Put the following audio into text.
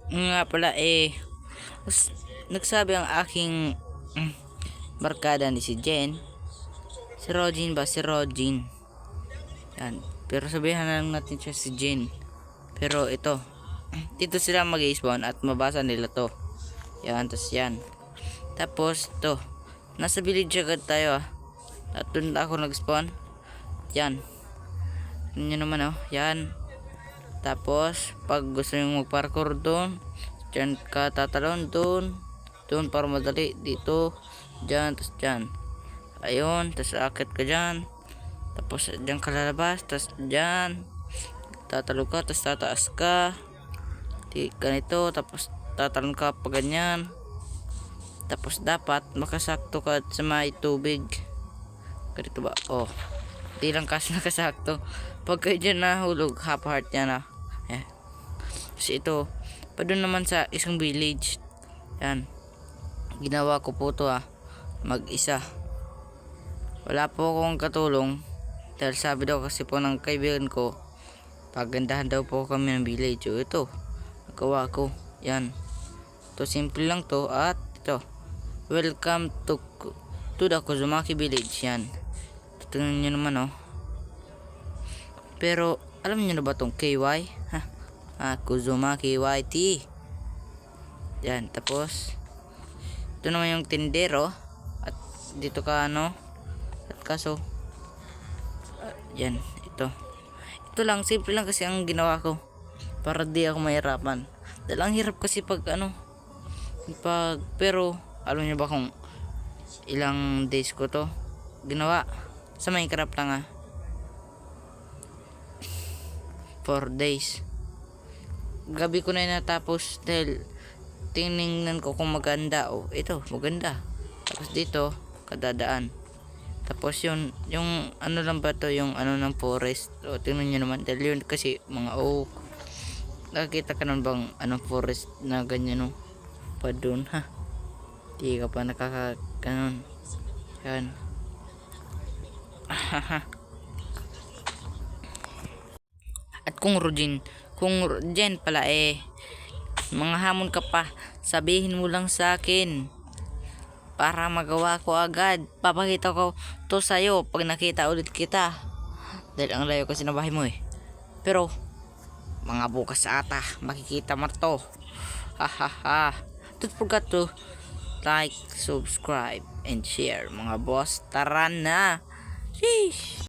Nga pala nagsabi ang aking barkada ni si Jen. Si Rogin ba? Si Rogin. Yan. Pero sabihan na lang natin siya si Jen. Pero ito. Dito sila mag-i-spawn at mabasa nila to. Yan. Tapos yan. Tapos to. Nasa village agad tayo At doon ako nag-spawn. Yan. Yan naman Yan. Tapos pag gusto nyo mag-parkour doon, dyan ka tatalon doon para madali. Dito, dyan, tapos dyan. Ayun, tapos akit ka dyan. Tapos dyan ka lalabas, tapos dyan tatalo ka, tapos tataas ka. Di ganito, tapos tatalon ka pa ganyan. Tapos dapat makasakto ka sa may tubig. Ganito ba? Di lang kasi nakasakto. Pag kayo dyan nahulog, half heart yan Kasi ito, pa doon naman sa isang village. Yan. Ginawa ko po to mag-isa. Wala po akong katulong. Dahil sabi daw kasi po ng kaibigan ko, pagandahan daw po kami ng village. Ito, nagawa ko. Yan. Ito, simple lang to. At ito, welcome to the Kuzumaki village. Yan. Tingnan nyo naman Pero, alam nyo na ba tong KY? Kuzumaki YT. Yan, tapos ito naman yung tindero. At dito ka at kaso yan, ito lang, simple lang kasi ang ginawa ko para di ako mahirapan. Dahil ang hirap kasi pero alam nyo ba kung ilang days ko to ginawa sa Minecraft lang 4 days. Gabi ko na natapos dahil tiningnan ko kung maganda. Ito maganda. Tapos dito kadadaan. Tapos yung lang ba to, yung ng forest. Tingnan nyo naman dahil yun kasi mga oak. Nakakita ka nun bang forest na ganyan pa dun di ka pa nakakaganon. Yan. At kung Jen pala mga hamon ka pa, sabihin mo lang sa akin para magawa ko agad. Papakita ko to sa'yo pag nakita ulit kita. Dahil ang layo kasi na bahay mo Pero mga bukas ata makikita mo to. Don't forget to like, subscribe, and share mga boss. Tara na. Sheesh.